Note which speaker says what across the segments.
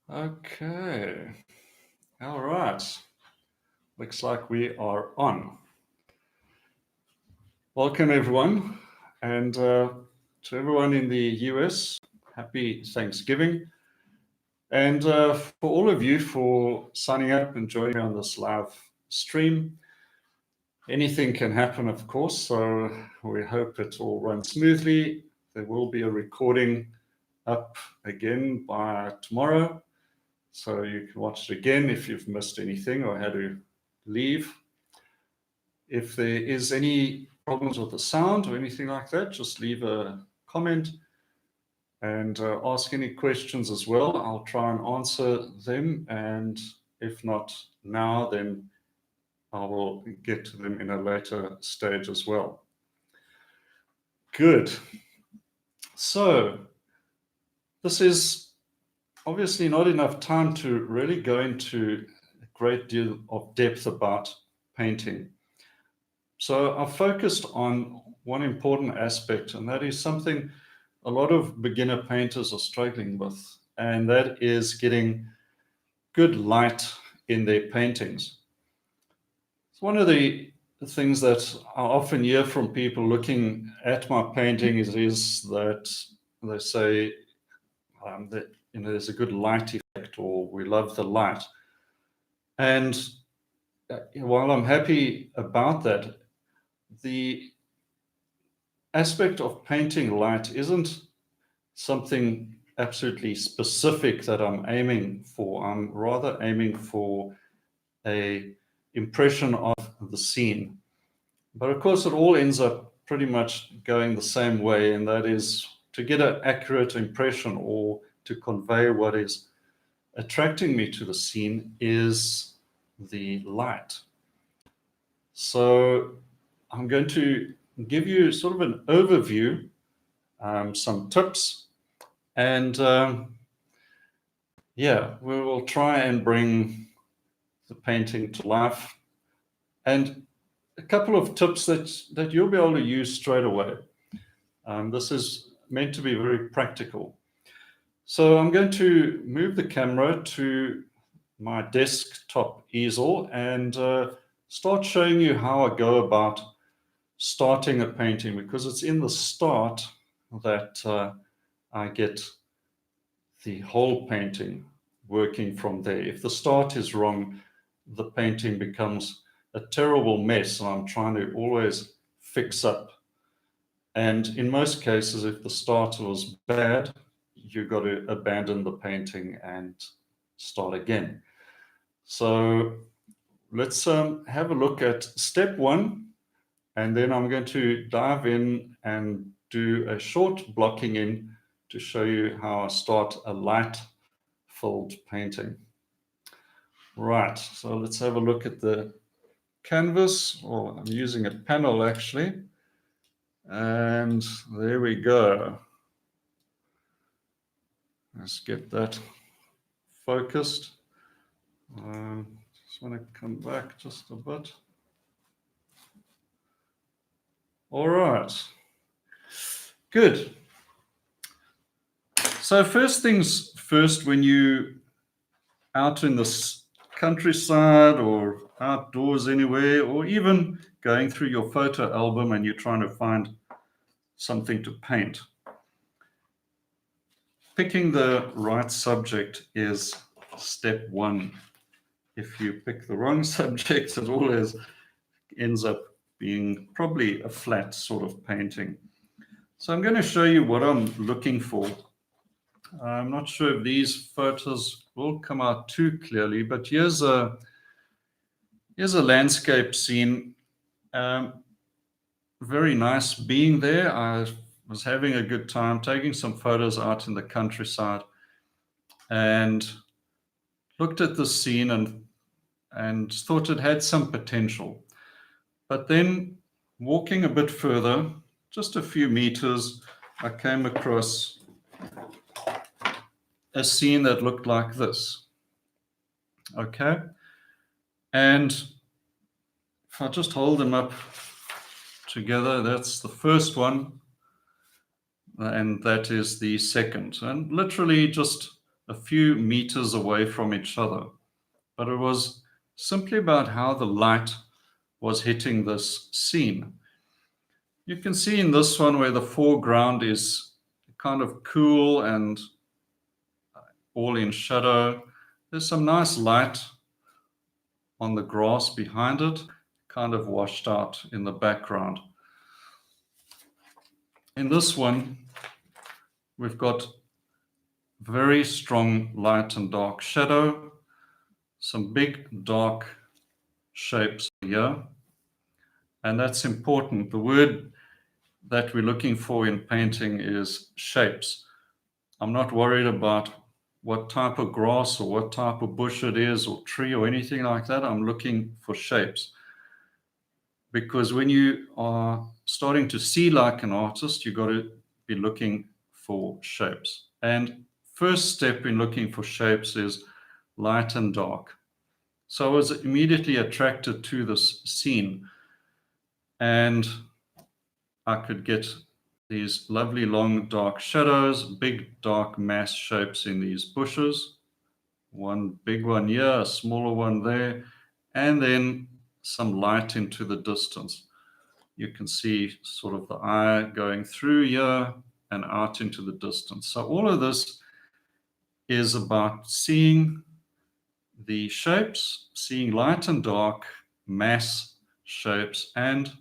Speaker 1: Okay. All right. Looks like we are on. Welcome, everyone. And to everyone in the US, happy Thanksgiving. And for all of you for signing up and joining me on this live stream. Anything can happen, of course, so we hope it all runs smoothly. There will be a recording up again by tomorrow, so you can watch it again if you've missed anything or had to leave. If there is any problems with the sound or anything like that, just leave a comment and ask any questions as well. I'll try and answer them, and if not now, then I will get to them in a later stage as well. Good. So this is obviously not enough time to really go into a great deal of depth about painting. So I've focused on one important aspect, and that is something a lot of beginner painters are struggling with, and that is getting good light in their paintings. It's one of the things that I often hear from people looking at my paintings is that they say that there's a good light effect, or we love the light. And while I'm happy about that, the aspect of painting light isn't something absolutely specific that I'm aiming for. I'm rather aiming for a impression of the scene. But of course, it all ends up pretty much going the same way, and that is to get an accurate impression or to convey what is attracting me to the scene is the light. So I'm going to give you sort of an overview, some tips, and yeah, we will try and bring the painting to life. And a couple of tips that you'll be able to use straight away. This is meant to be very practical. So I'm going to move the camera to my desktop easel and start showing you how I go about starting a painting, because it's in the start that I get the whole painting working from there. If the start is wrong, the painting becomes a terrible mess, and I'm trying to always fix up. And in most cases, if the start was bad, you've got to abandon the painting and start again. So let's have a look at step one, and then I'm going to dive in and do a short blocking in to show you how I start a light-filled painting. Right, so let's have a look at the canvas, or I'm using a panel actually, and there we go. Let's get that focused. Just want to come back just a bit. All right, good. So first things first, when you out in the countryside or outdoors anywhere, or even going through your photo album and you're trying to find something to paint, picking the right subject is step one. If you pick the wrong subject, it always ends up being probably a flat sort of painting. So I'm going to show you what I'm looking for. I'm not sure if these photos will come out too clearly, but here's a landscape scene. Very nice being there. I was having a good time taking some photos out in the countryside, and looked at the scene and thought it had some potential. But then walking a bit further, just a few meters, I came across a scene that looked like this. Okay. And if I just hold them up together, that's the first one, and that is the second. And literally just a few meters away from each other, but it was simply about how the light was hitting this scene. You can see in this one where the foreground is kind of cool and all in shadow. There's some nice light on the grass behind it, kind of washed out in the background. In this one, we've got very strong light and dark shadow, some big dark shapes here, and that's important. The word that we're looking for in painting is shapes. I'm not worried about what type of grass or what type of bush it is or tree or anything like that. I'm looking for shapes. Because when you are starting to see like an artist, you've got to be looking for shapes. And first step in looking for shapes is light and dark. So I was immediately attracted to this scene, and I could get these lovely long dark shadows, big dark mass shapes in these bushes. One big one here, a smaller one there, and then some light into the distance. You can see sort of the eye going through here and out into the distance. So all of this is about seeing the shapes, seeing light and dark, mass shapes, and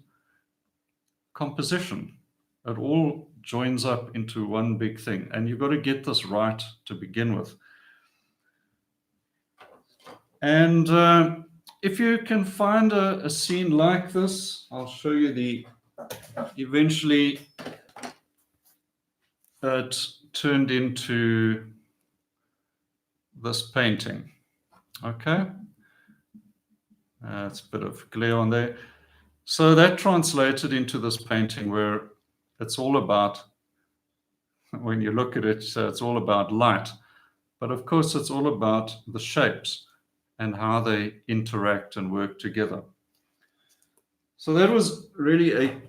Speaker 1: composition. It all joins up into one big thing, and you've got to get this right to begin with. And if you can find a scene like this, I'll show you eventually it turned into this painting. Okay, it's a bit of glare on there. So that translated into this painting where it's all about, when you look at it, so it's all about light. But of course, it's all about the shapes and how they interact and work together. So that was really a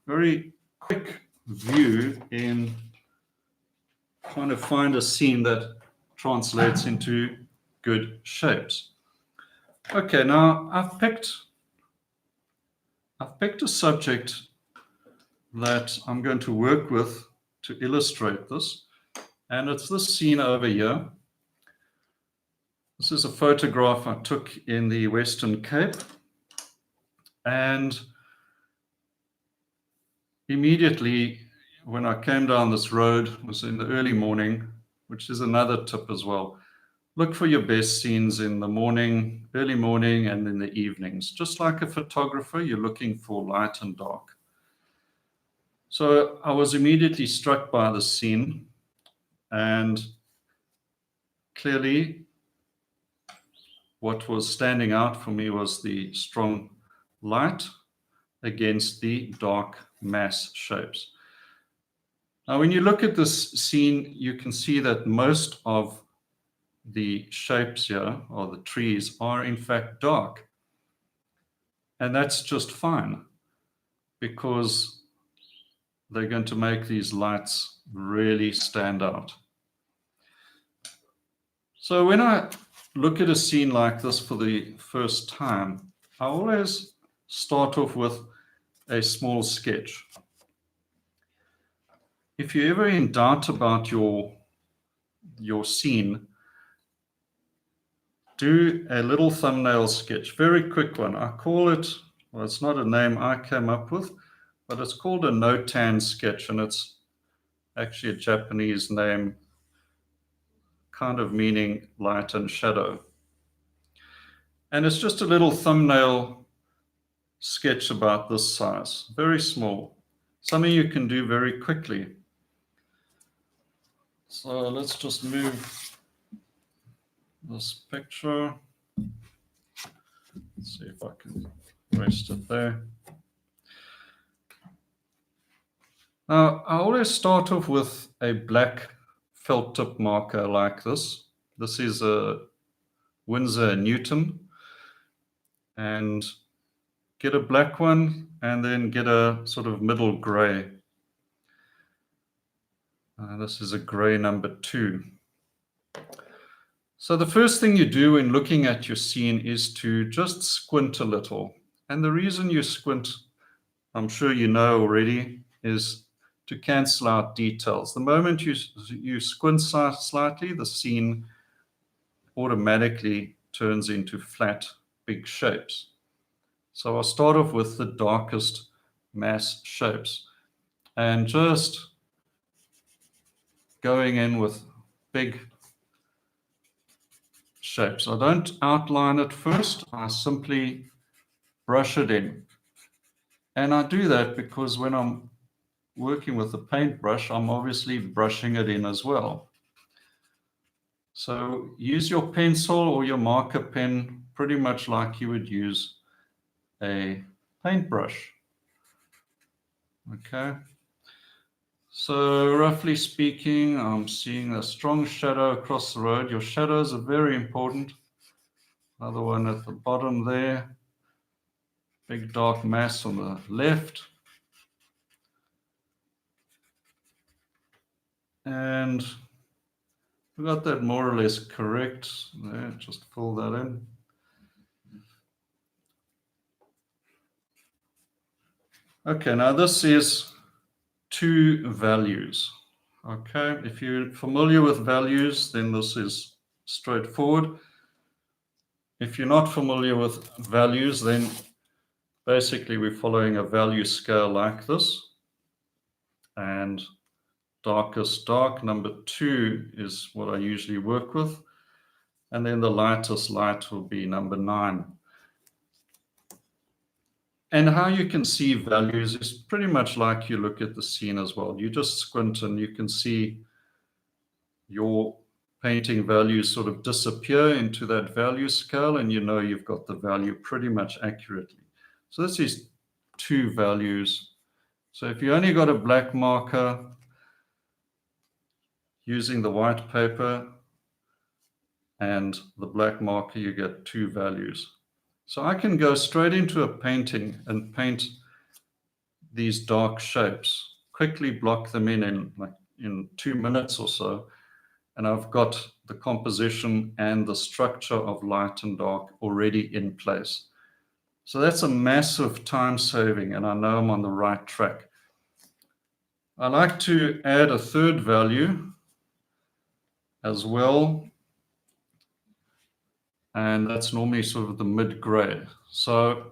Speaker 1: very quick view in trying to find a scene that translates into good shapes. Okay, now I've picked a subject that I'm going to work with to illustrate this, and it's this scene over here. This is a photograph I took in the Western Cape, and immediately when I came down this road, it was in the early morning, which is another tip as well. Look for your best scenes in the morning, early morning, and in the evenings. Just like a photographer, you're looking for light and dark. So I was immediately struck by the scene, and clearly what was standing out for me was the strong light against the dark mass shapes. Now, when you look at this scene, you can see that most of the shapes here, or the trees, are in fact dark. And that's just fine, because they're going to make these lights really stand out. So when I look at a scene like this for the first time, I always start off with a small sketch. If you're ever in doubt about your scene, do a little thumbnail sketch, very quick one. I call it, well, it's not a name I came up with, but it's called a no-tan sketch, and it's actually a Japanese name, kind of meaning light and shadow. And it's just a little thumbnail sketch about this size, very small, something you can do very quickly. So let's just move this picture. Let's see if I can rest it there. Now, I always start off with a black felt tip marker like this. This is a Winsor Newton, and get a black one and then get a sort of middle gray. This is a gray number 2. So the first thing you do when looking at your scene is to just squint a little. And the reason you squint, I'm sure you know already, is to cancel out details. The moment you squint slightly, the scene automatically turns into flat, big shapes. So I'll start off with the darkest mass shapes and just going in with big shapes. I don't outline it first, I simply brush it in. And I do that because when I'm working with the paintbrush, I'm obviously brushing it in as well. So use your pencil or your marker pen pretty much like you would use a paintbrush. Okay. So roughly speaking, I'm seeing a strong shadow across the road. Your shadows are very important. Another one at the bottom there. Big dark mass on the left. And we got that more or less correct there. Just fill that in. Okay, now this is two values. Okay, if you're familiar with values, then this is straightforward. If you're not familiar with values, then basically we're following a value scale like this. And darkest dark, number 2 is what I usually work with. And then the lightest light will be number 9. And how you can see values is pretty much like you look at the scene as well. You just squint and you can see your painting values sort of disappear into that value scale, and you know you've got the value pretty much accurately. So this is two values. So if you only got a black marker, using the white paper and the black marker, you get two values. So I can go straight into a painting and paint these dark shapes, quickly block them in 2 minutes or so, and I've got the composition and the structure of light and dark already in place. So that's a massive time saving, and I know I'm on the right track. I like to add a third value as well, and that's normally sort of the mid-gray. So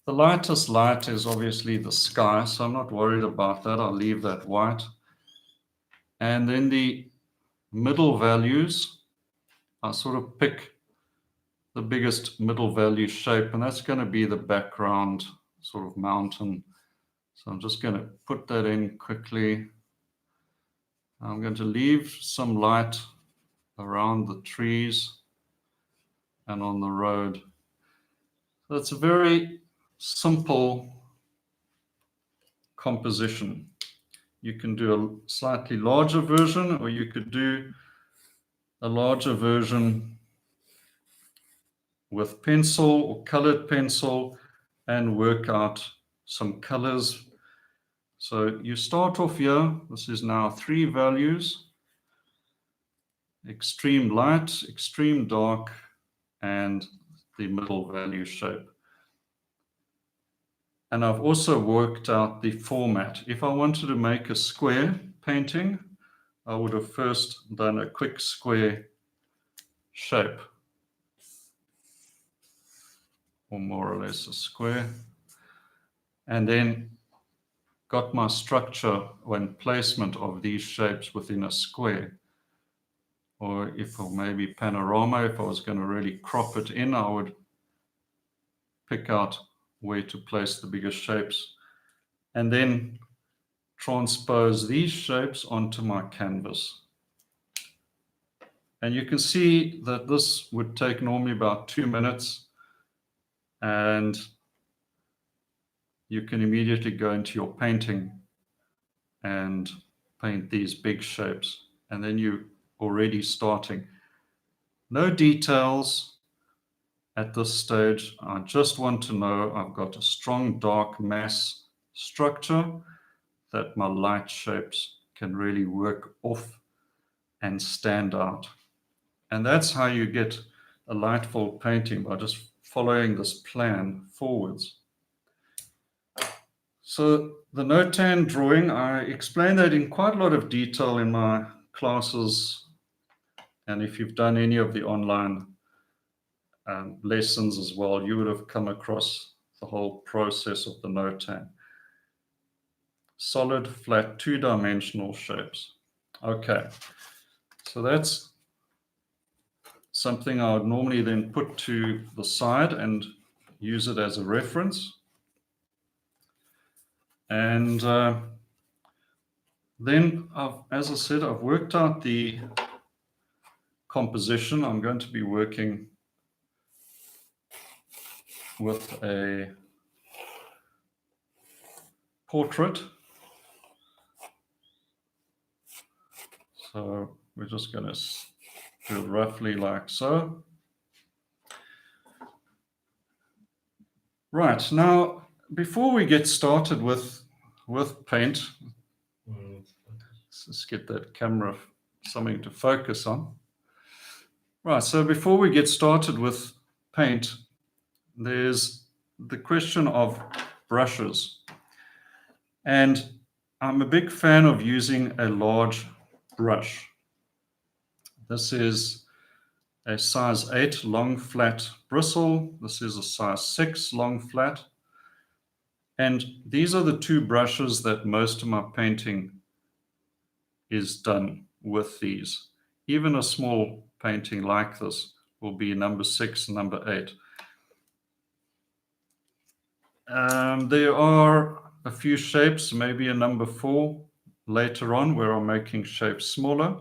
Speaker 1: the lightest light is obviously the sky, so I'm not worried about that. I'll leave that white. And then the middle values, I sort of pick the biggest middle value shape, and that's going to be the background sort of mountain. So I'm just going to put that in quickly. I'm going to leave some light around the trees and on the road. So it's a very simple composition. You can do a slightly larger version, or you could do a larger version with pencil or colored pencil and work out some colors. So you start off here. This is now 3 values: extreme light, extreme dark, and the middle value shape. And I've also worked out the format. If I wanted to make a square painting, I would have first done a quick square shape, or more or less a square, and then got my structure and placement of these shapes within a square. Or maybe panorama, if I was going to really crop it in, I would pick out where to place the biggest shapes and then transpose these shapes onto my canvas. And you can see that this would take normally about 2 minutes, and you can immediately go into your painting and paint these big shapes. And then you're already starting. No details at this stage. I just want to know I've got a strong dark mass structure that my light shapes can really work off and stand out. And that's how you get a light fold painting, by just following this plan forwards. So the no-tan drawing, I explain that in quite a lot of detail in my classes. And if you've done any of the online lessons as well, you would have come across the whole process of the no-tan. Solid, flat, two-dimensional shapes. Okay, so that's something I would normally then put to the side and use it as a reference. And then, as I said, I've worked out the composition. I'm going to be working with a portrait. So we're just going to do it roughly like so. Right, now, before we get started with paint, let's just get that camera something to focus on. Right, so before we get started with paint, there's the question of brushes. And I'm a big fan of using a large brush. This is a size 8 long flat bristle. This is a size 6 long flat. And these are the two brushes that most of my painting is done with these. Even a small painting like this will be number 6 and number 8. There are a few shapes, maybe a number 4 later on, where I'm making shapes smaller.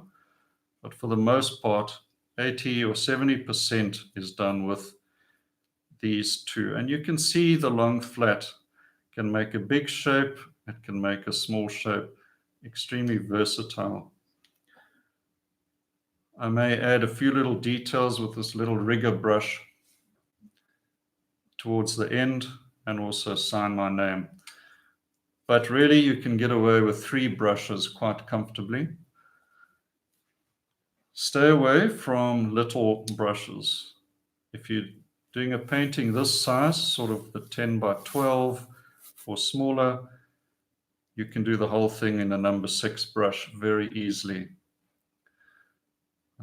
Speaker 1: But for the most part, 80 or 70% is done with these two. And you can see the long flat can make a big shape, it can make a small shape, extremely versatile. I may add a few little details with this little rigger brush towards the end and also sign my name. But really you can get away with 3 brushes quite comfortably. Stay away from little brushes. If you're doing a painting this size, sort of the 10 by 12 or smaller, you can do the whole thing in a number 6 brush very easily.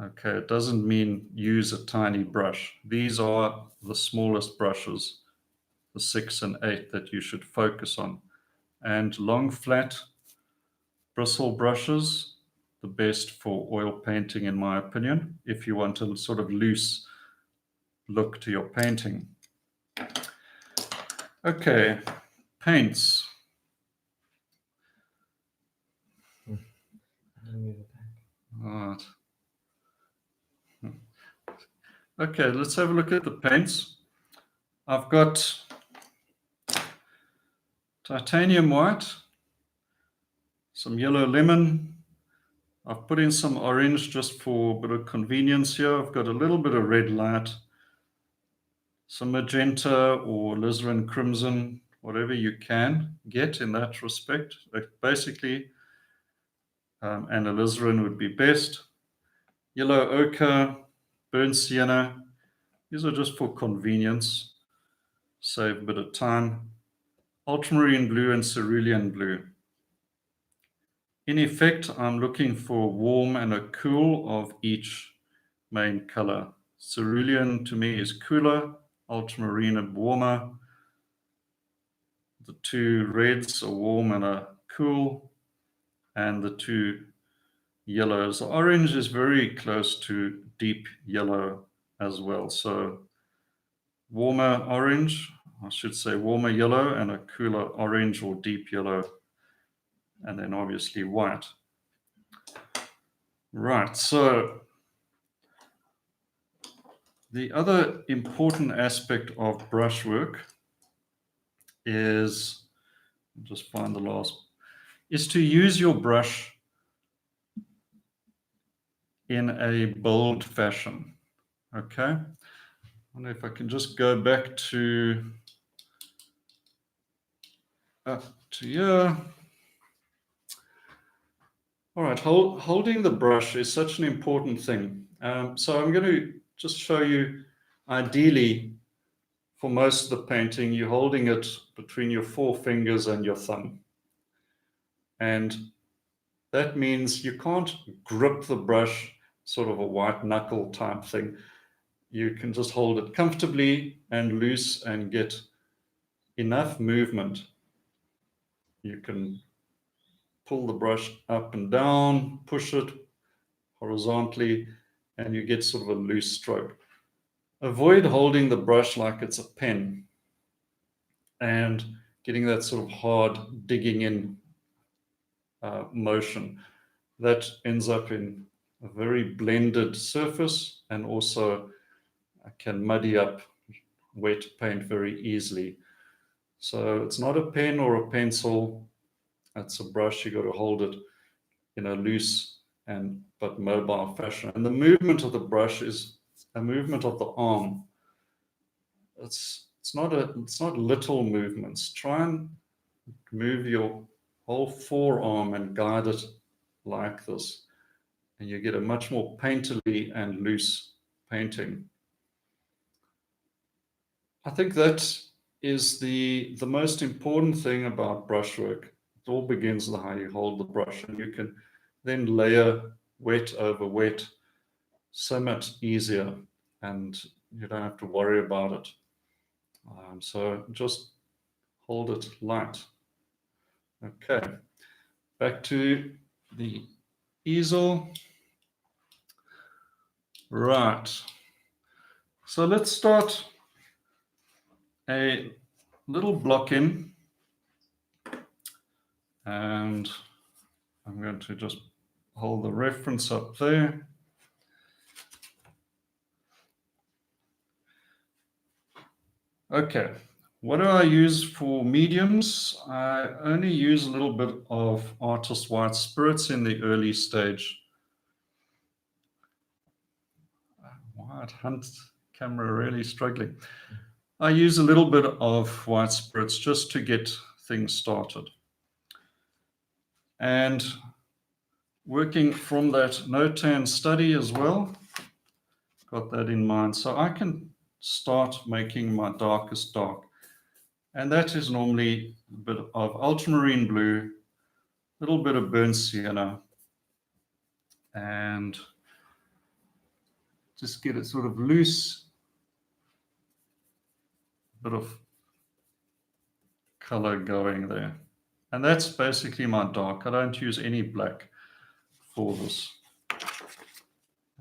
Speaker 1: Okay, it doesn't mean use a tiny brush. These are the smallest brushes, the 6 and 8 that you should focus on. And long flat bristle brushes, the best for oil painting in my opinion, if you want a sort of loose look to your painting. Okay, paints. All right. Okay, let's have a look at the paints. I've got titanium white, some yellow lemon. I've put in some orange just for a bit of convenience here. I've got a little bit of red light, some magenta or alizarin crimson, whatever you can get in that respect. Basically, and alizarin would be best. Yellow ochre, burnt sienna. These are just for convenience, save a bit of time. Ultramarine blue and cerulean blue. In effect, I'm looking for a warm and a cool of each main color. Cerulean to me is cooler, ultramarine and warmer. The 2 reds are warm and are cool, and the 2 yellows. Orange is very close to deep yellow as well. So warmer orange, I should say warmer yellow, and a cooler orange or deep yellow, and then obviously white. Right, so the other important aspect of brushwork is, just find the last, is to use your brush in a bold fashion. Okay, I wonder if I can just go back to here. All right, holding the brush is such an important thing. So I'm going to just show you, ideally, for most of the painting, you're holding it between your 4 fingers and your thumb. And that means you can't grip the brush, sort of a white knuckle type thing. You can just hold it comfortably and loose and get enough movement. You can pull the brush up and down, push it horizontally, and you get sort of a loose stroke. Avoid holding the brush like it's a pen and getting that sort of hard digging in motion. That ends up in a very blended surface and also can muddy up wet paint very easily. So it's not a pen or a pencil, it's a brush. You got to hold it in a loose but mobile fashion. And the movement of the brush is a movement of the arm. It's not little movements. Try and move your whole forearm and guide it like this, and you get a much more painterly and loose painting. I think that is the most important thing about brushwork. It all begins with how you hold the brush, and you can then layer wet over wet so much easier, and you don't have to worry about it. So just hold it light. Okay, back to the easel. Right. So let's start a little block in, and I'm going to just hold the reference up there. Okay, what do I use for mediums? I only use a little bit of Artist White Spirits in the early stage. White Hunt camera really struggling. I use a little bit of White Spirits just to get things started. And working from that no-tan study as well, got that in mind. So I can start making my darkest dark. And that is normally a bit of ultramarine blue, a little bit of burnt sienna, and just get it sort of loose, bit of color going there. And that's basically my dark. I don't use any black for this.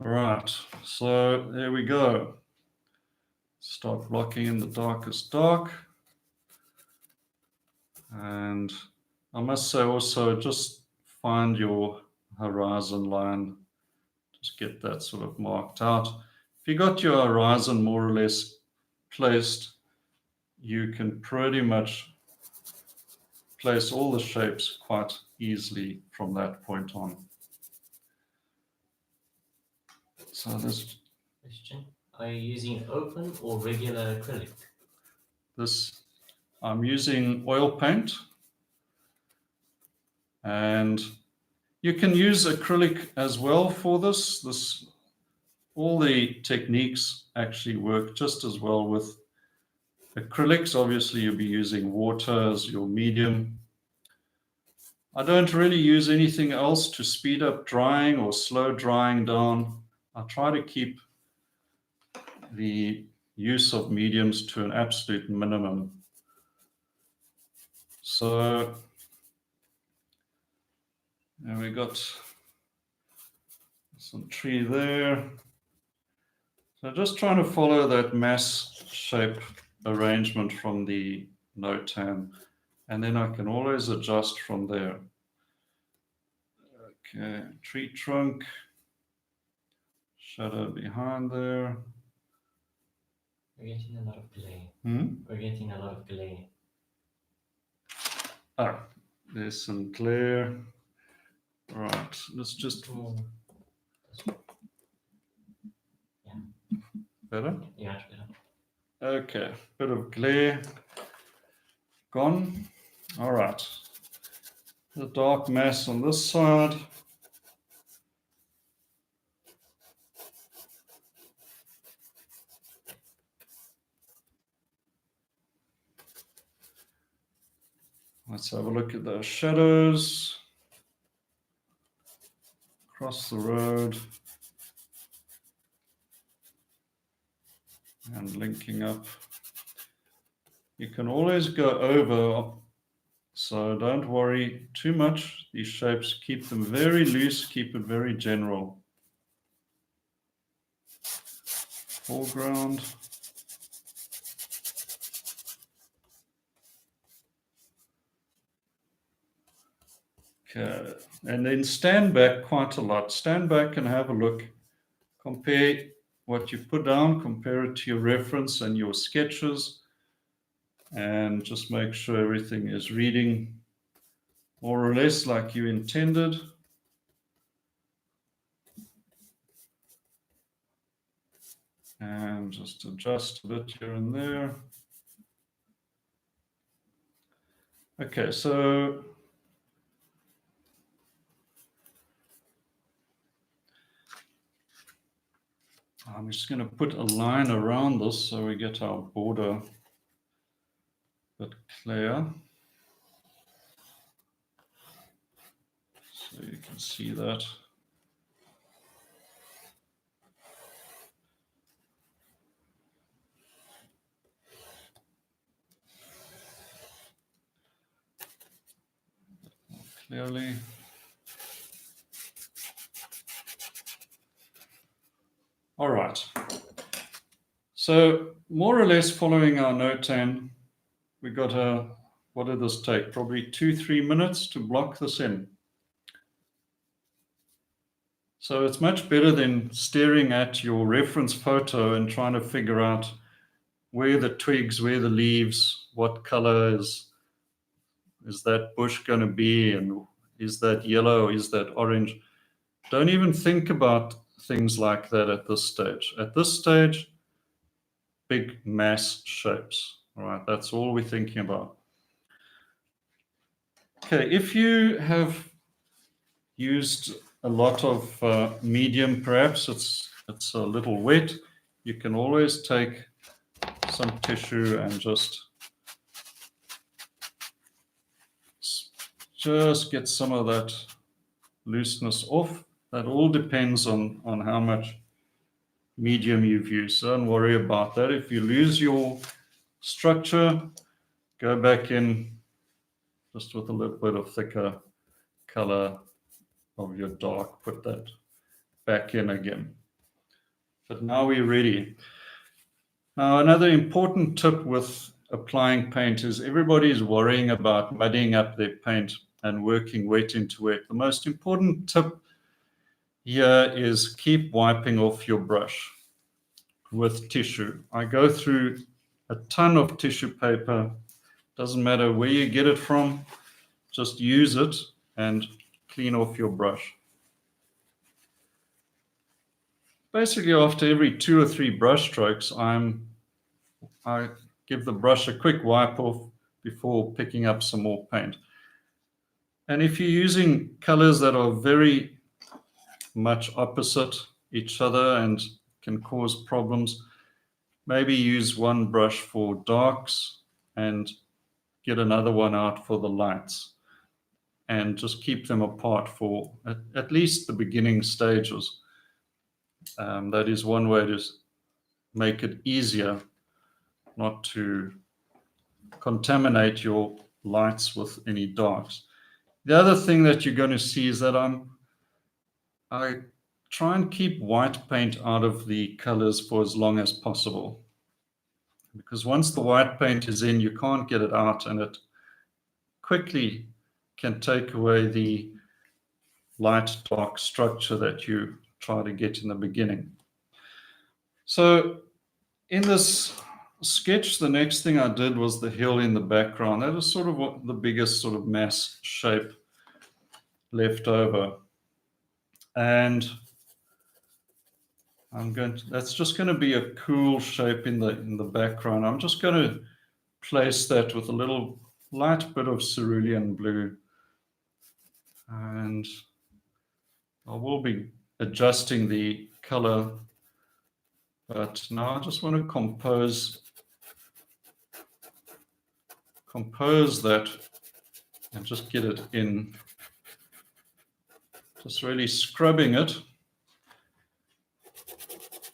Speaker 1: All right, so there we go. Start blocking in the darkest dark. And I must say also, just find your horizon line. Just get that sort of marked out. If you got your horizon more or less placed, you can pretty much place all the shapes quite easily from that point on. So this
Speaker 2: question: are you using open or regular acrylic?
Speaker 1: I'm using oil paint, and you can use acrylic as well for this. All the techniques actually work just as well with acrylics. Obviously, you'll be using water as your medium. I don't really use anything else to speed up drying or slow drying down. I try to keep the use of mediums to an absolute minimum. So, and we got some tree there. So just trying to follow that mass shape arrangement from the no-tan, and then I can always adjust from there. Okay, tree trunk, shadow behind there.
Speaker 2: We're getting a lot of glare. We're getting a lot of glare.
Speaker 1: Ah, there's some glare. Right, let's just.
Speaker 2: Yeah.
Speaker 1: Better?
Speaker 2: Yeah, it's better.
Speaker 1: Okay, bit of glare gone. All right. The dark mass on this side. Let's have a look at those shadows across the road and linking up. You can always go over, so don't worry too much. These shapes, keep them very loose, keep it very general. Foreground. Okay, and then stand back quite a lot. Stand back and have a look. Compare what you put down, compare it to your reference and your sketches, and just make sure everything is reading more or less like you intended. And just adjust a bit here and there. Okay, so I'm just going to put a line around this so we get our border a bit clear. So you can see that. More clearly. All right. So more or less following our note 10, we got what did this take? Probably 2-3 minutes to block this in. So it's much better than staring at your reference photo and trying to figure out where the twigs, where the leaves, what color is that bush going to be, and is that yellow, is that orange? Don't even think about things like that at this stage. At this stage, big mass shapes. All right, that's all we're thinking about. Okay, if you have used a lot of medium, perhaps it's a little wet, you can always take some tissue and just get some of that looseness off. That all depends on how much medium you've used. So don't worry about that. If you lose your structure, go back in just with a little bit of thicker color of your dark, put that back in again. But now we're ready. Now, another important tip with applying paint is everybody's worrying about muddying up their paint and working wet into wet. The most important tip here is keep wiping off your brush with tissue. I go through a ton of tissue paper. Doesn't matter where you get it from, just use it and clean off your brush. Basically, after every 2 or 3 brush strokes, I give the brush a quick wipe off before picking up some more paint. And if you're using colors that are very much opposite each other and can cause problems, maybe use one brush for darks and get another one out for the lights, and just keep them apart for at least the beginning stages. That is one way to make it easier not to contaminate your lights with any darks. The other thing that you're going to see is that I try and keep white paint out of the colors for as long as possible, because once the white paint is in, you can't get it out, and it quickly can take away the light dark structure that you try to get in the beginning. So in this sketch, the next thing I did was the hill in the background. That is sort of what the biggest sort of mass shape left over. And that's just going to be a cool shape in the background. I'm just going to place that with a little light bit of cerulean blue. And I will be adjusting the color, but now I just want to compose that and just get it in, just really scrubbing it.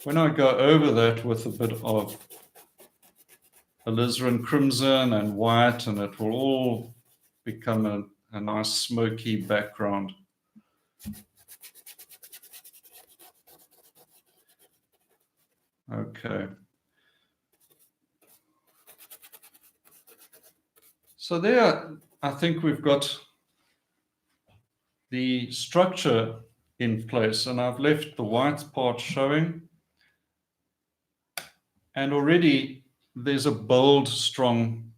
Speaker 1: When I go over that with a bit of alizarin crimson and white, and it will all become a nice smoky background. Okay. So there, I think we've got the structure in place, and I've left the white part showing. And already there's a bold, strong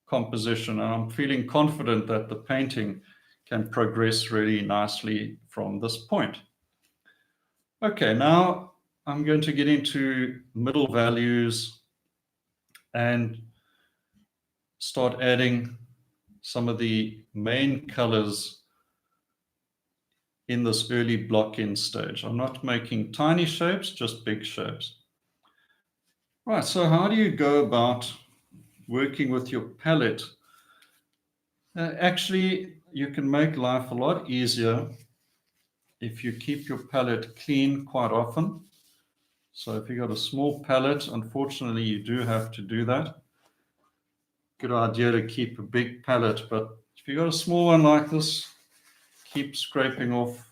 Speaker 1: composition, and I'm feeling confident that the painting can progress really nicely from this point. Okay, now I'm going to get into middle values and start adding some of the main colors in this early block-in stage. I'm not making tiny shapes, just big shapes. Right, so how do you go about working with your palette? Actually, you can make life a lot easier if you keep your palette clean quite often. So if you've got a small palette, unfortunately, you do have to do that. Good idea to keep a big palette, but if you've got a small one like this, keep scraping off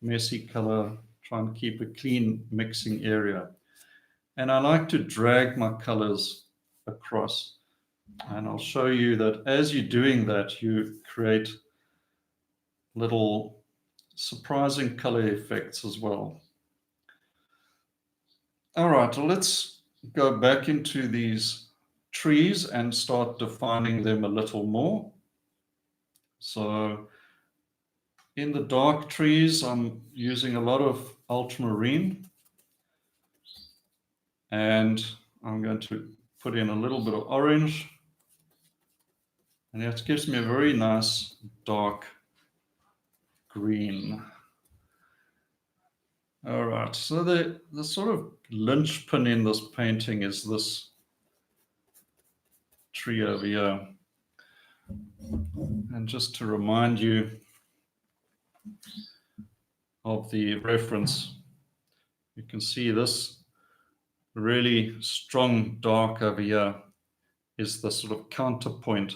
Speaker 1: messy color, try and keep a clean mixing area. And I like to drag my colors across. And I'll show you that as you're doing that, you create little surprising color effects as well. All right, well, let's go back into these trees and start defining them a little more. So in the dark trees, I'm using a lot of ultramarine, and I'm going to put in a little bit of orange, and that gives me a very nice dark green. All right, so the sort of linchpin in this painting is this tree over here. And just to remind you of the reference, you can see this really strong dark over here is the sort of counterpoint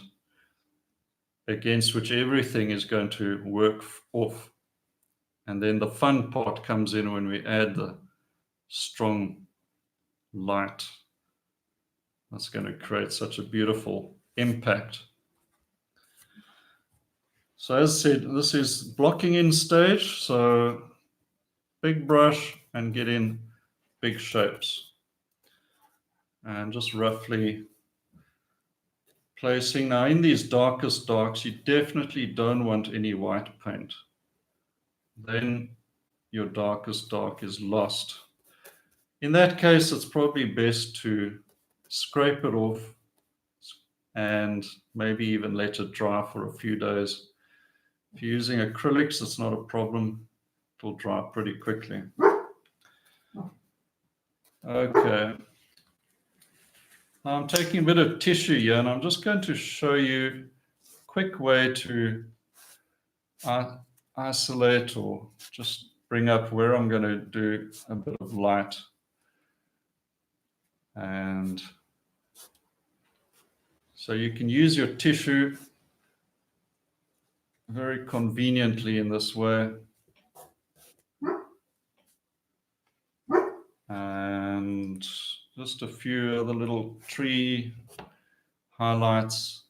Speaker 1: against which everything is going to work off. And then the fun part comes in when we add the strong light. That's going to create such a beautiful impact. So as I said, this is blocking in stage. So big brush and get in big shapes. And just roughly placing. Now in these darkest darks, you definitely don't want any white paint. Then your darkest dark is lost. In that case, it's probably best to scrape it off and maybe even let it dry for a few days. If you're using acrylics, it's not a problem. It'll dry pretty quickly. Okay. Now I'm taking a bit of tissue here, and I'm just going to show you a quick way to isolate or just bring up where I'm going to do a bit of light. And so you can use your tissue very conveniently in this way. And just a few other little tree highlights.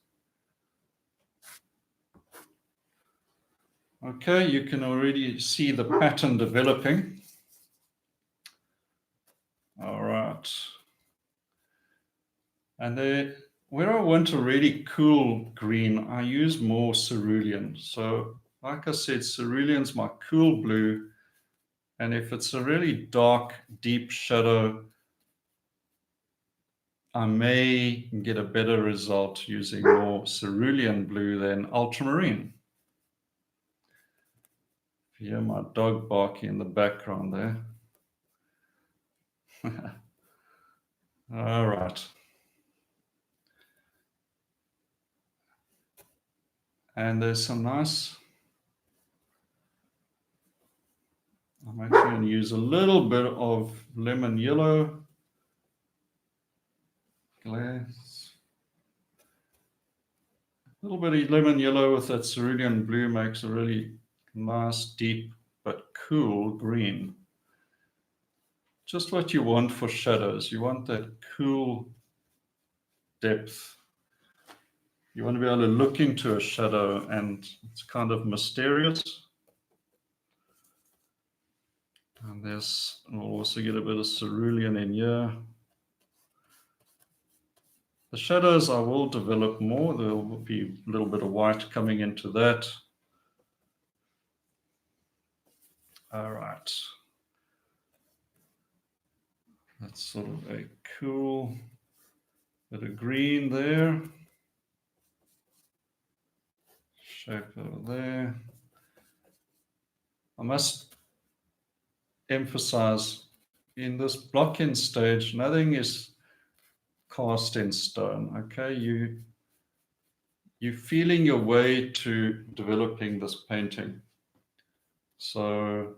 Speaker 1: Okay, you can already see the pattern developing. All right. And where I want a really cool green, I use more cerulean. So like I said, cerulean's my cool blue. And if it's a really dark, deep shadow, I may get a better result using more cerulean blue than ultramarine. You hear my dog barking in the background there. All right. And there's some nice, I'm actually going to use a little bit of lemon yellow glass. A little bit of lemon yellow with that cerulean blue makes a really nice, deep, but cool green. Just what you want for shadows. You want that cool depth. You want to be able to look into a shadow and it's kind of mysterious. And this, we'll also get a bit of cerulean in here. The shadows I will develop more. There will be a little bit of white coming into that. All right. That's sort of a cool bit of green there. Shape over there. I must emphasize in this block-in stage, nothing is cast in stone. Okay, you're feeling your way to developing this painting. So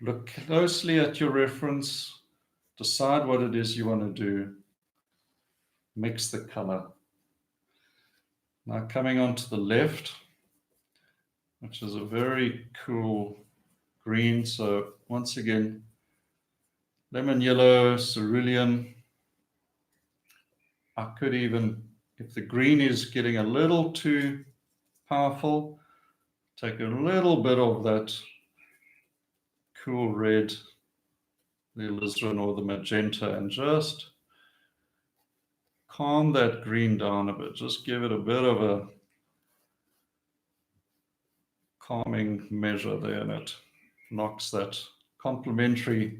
Speaker 1: look closely at your reference, decide what it is you want to do, mix the color. Now coming on to the left, which is a very cool green. So once again, lemon yellow, cerulean. I could even, if the green is getting a little too powerful, take a little bit of that cool red, the alizarin or the magenta, and just calm that green down a bit. Just give it a bit of a calming measure there, and it knocks that complementary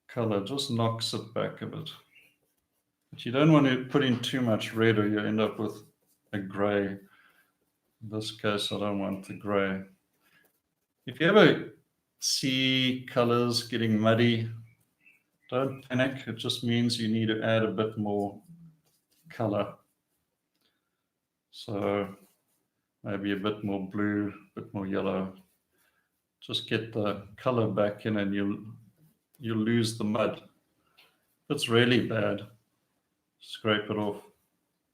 Speaker 1: color, just knocks it back a bit. But you don't want to put in too much red or you end up with a gray. In this case, I don't want the gray. If you ever see colors getting muddy, don't panic. It just means you need to add a bit more color. So maybe a bit more blue, a bit more yellow. Just get the color back in and you'll lose the mud. If it's really bad, scrape it off.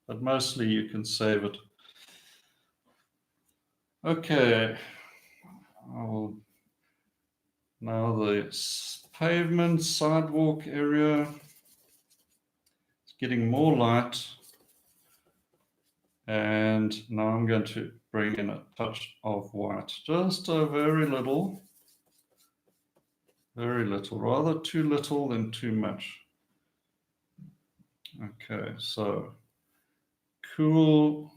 Speaker 1: But mostly you can save it. Okay. Now the pavement sidewalk area. It's getting more light. And now I'm going to bring in a touch of white, just a very little, rather too little than too much. Okay, so cool.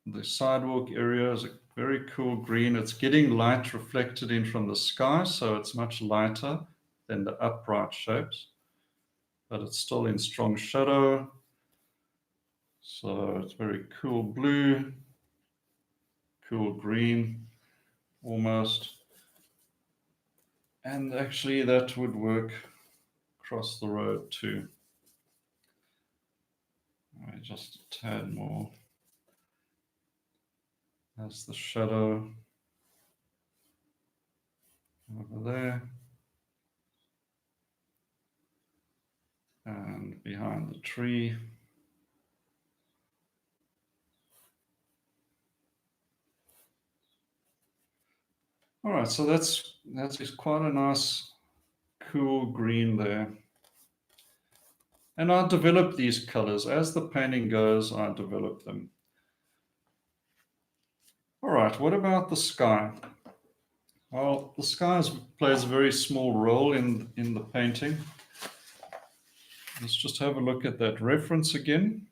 Speaker 1: The sidewalk area is a very cool green. It's getting light reflected in from the sky, so it's much lighter than the upright shapes, but it's still in strong shadow. So it's very cool blue, cool green, almost. And actually that would work across the road too. Just a tad more as the shadow over there. And behind the tree. All right, so that's quite a nice, cool green there. And I'll develop these colors. As the painting goes, I develop them. All right, what about the sky? Well, the sky plays a very small role in the painting. Let's just have a look at that reference again.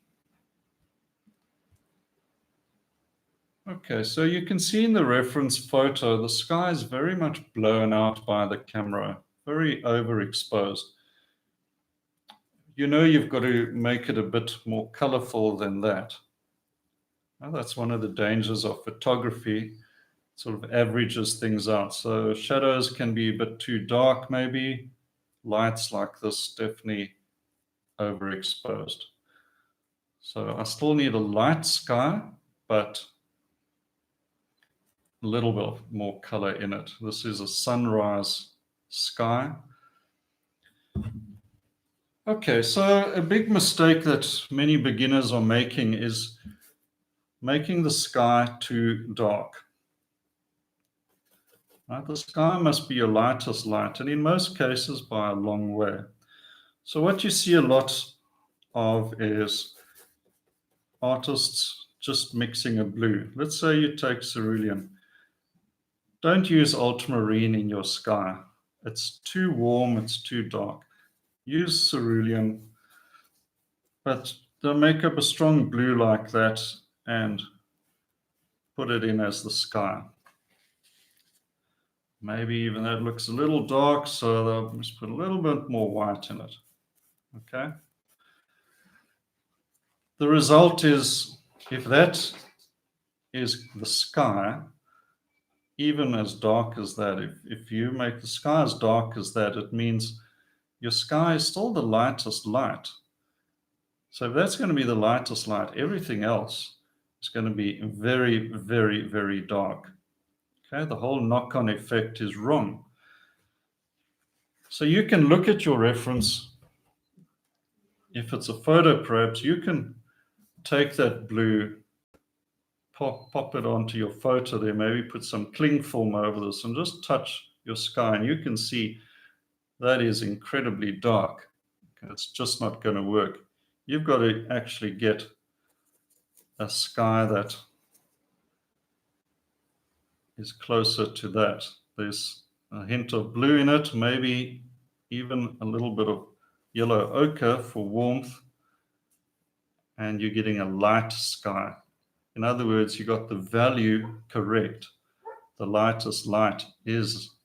Speaker 1: Okay, so you can see in the reference photo, the sky is very much blown out by the camera, very overexposed. You know you've got to make it a bit more colorful than that. Now, that's one of the dangers of photography, it sort of averages things out. So shadows can be a bit too dark maybe. Lights like this definitely overexposed. So I still need a light sky, but a little bit more color in it. This is a sunrise sky. Okay, so a big mistake that many beginners are making is making the sky too dark. Right? The sky must be your lightest light, and in most cases by a long way. So what you see a lot of is artists just mixing a blue. Let's say you take cerulean. Don't use ultramarine in your sky. It's too warm, it's too dark. Use cerulean, but don't make up a strong blue like that and put it in as the sky. Maybe even that looks a little dark, so I'll just put a little bit more white in it. Okay. The result is, if that is the sky, even as dark as that, if you make the sky as dark as that, it means your sky is still the lightest light. So if that's going to be the lightest light, everything else is going to be very, very, very dark. Okay, the whole knock-on effect is wrong. So you can look at your reference. If it's a photo, perhaps you can take that blue, pop it onto your photo there, maybe put some cling film over this and just touch your sky, and you can see that is incredibly dark. It's just not going to work. You've got to actually get a sky that is closer to that. There's a hint of blue in it, maybe even a little bit of yellow ochre for warmth, and you're getting a light sky. In other words, you got the value correct. The lightest light is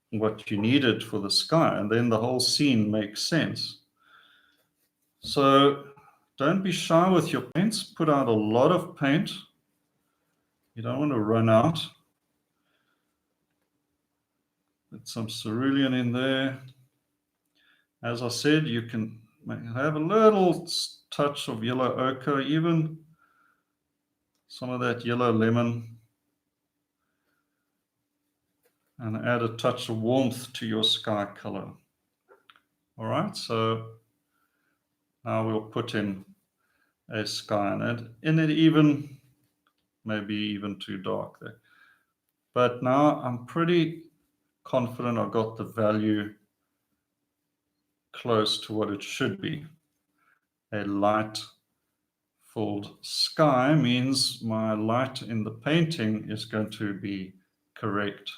Speaker 1: what you needed for the sky, and then the whole scene makes sense. So don't be shy with your paints. Put out a lot of paint. You don't want to run out. Put some cerulean in there. As I said, you can have a little touch of yellow ochre, even some of that yellow lemon, and add a touch of warmth to your sky color. All right, so now we'll put in a sky in it, even maybe even too dark there. But now I'm pretty confident I got the value close to what it should be. A light filled sky means my light in the painting is going to be correct.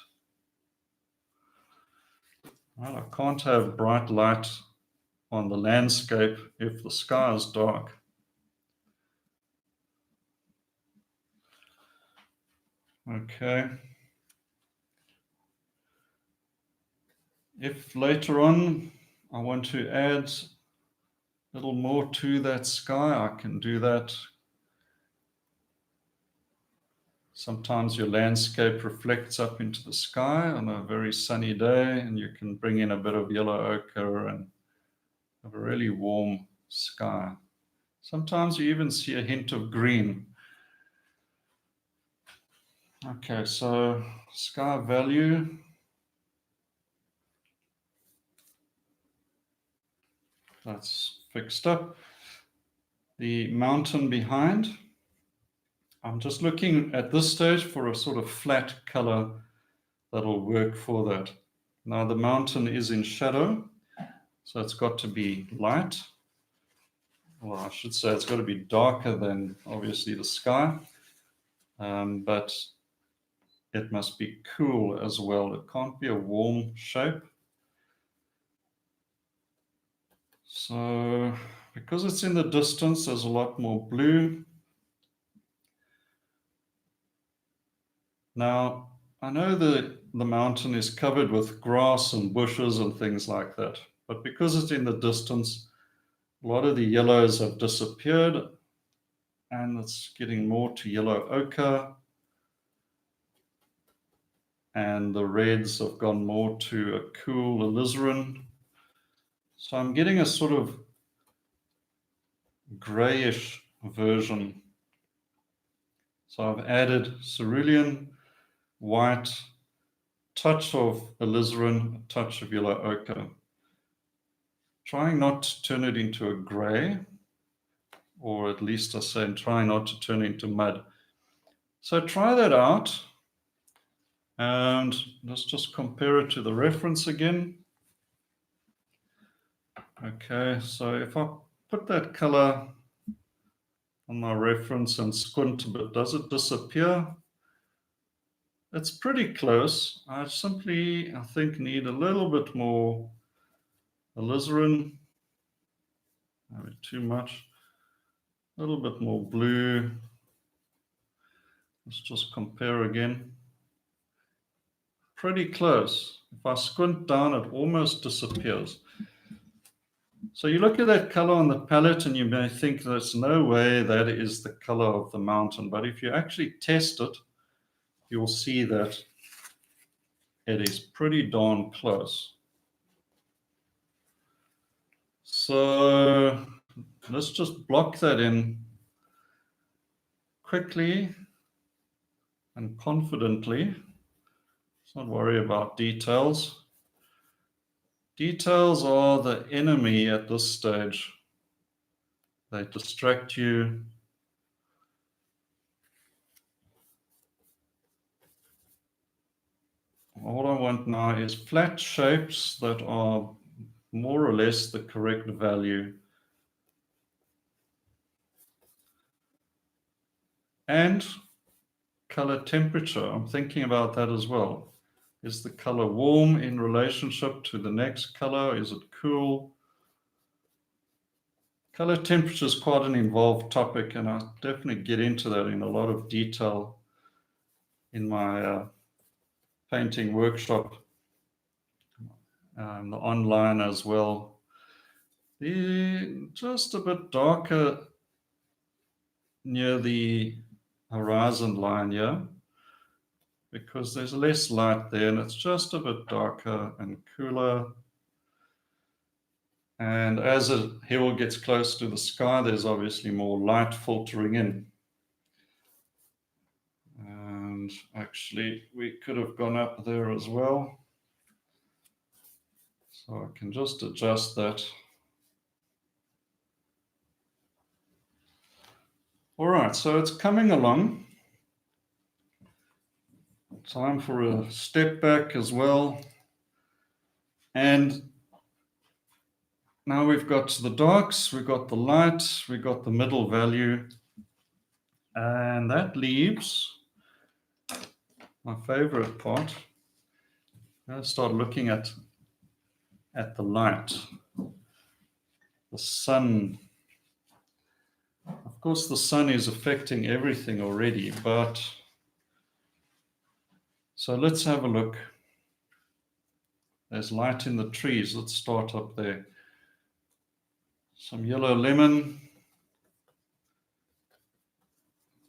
Speaker 1: Well, I can't have bright light on the landscape if the sky is dark. Okay. If later on I want to add a little more to that sky, I can do that. Sometimes your landscape reflects up into the sky on a very sunny day, and you can bring in a bit of yellow ochre and have a really warm sky. Sometimes you even see a hint of green. Okay, so sky value. That's fixed up. The mountain behind. I'm just looking at this stage for a sort of flat color that'll work for that. Now the mountain is in shadow, so it's got to be light. Well, I should say it's got to be darker than obviously the sky, but it must be cool as well. It can't be a warm shape. So because it's in the distance, there's a lot more blue. Now, I know the mountain is covered with grass and bushes and things like that, but because it's in the distance, a lot of the yellows have disappeared, and it's getting more to yellow ochre, and the reds have gone more to a cool alizarin. So I'm getting a sort of grayish version. So I've added cerulean, white, touch of alizarin, a touch of yellow ochre. Trying not to turn it into a gray, or at least I say try not to turn it into mud. So try that out, and let's just compare it to the reference again. Okay, so if I put that color on my reference and squint a bit, does it disappear? It's pretty close. I simply, I think, need a little bit more alizarin, maybe too much, a little bit more blue. Let's just compare again. Pretty close. If I squint down, it almost disappears. So you look at that color on the palette and you may think there's no way that is the color of the mountain. But if you actually test it, you'll see that it is pretty darn close. So let's just block that in quickly and confidently. Let's not worry about details. Details are the enemy at this stage. They distract you. All I want now is flat shapes that are more or less the correct value. And color temperature, I'm thinking about that as well. Is the color warm in relationship to the next color? Is it cool? Color temperature is quite an involved topic, and I'll definitely get into that in a lot of detail in my painting workshop, the online as well. Just a bit darker near the horizon line here, because there's less light there and it's just a bit darker and cooler. And as a hill gets close to the sky, there's obviously more light filtering in. And actually, we could have gone up there as well. So I can just adjust that. All right, so it's coming along. Time for a step back as well. And now we've got the darks, we've got the light, we've got the middle value. And that leaves my favorite part. Let's start looking at the light, the sun. Of course, the sun is affecting everything already, but so let's have a look. There's light in the trees. Let's start up there. Some yellow lemon,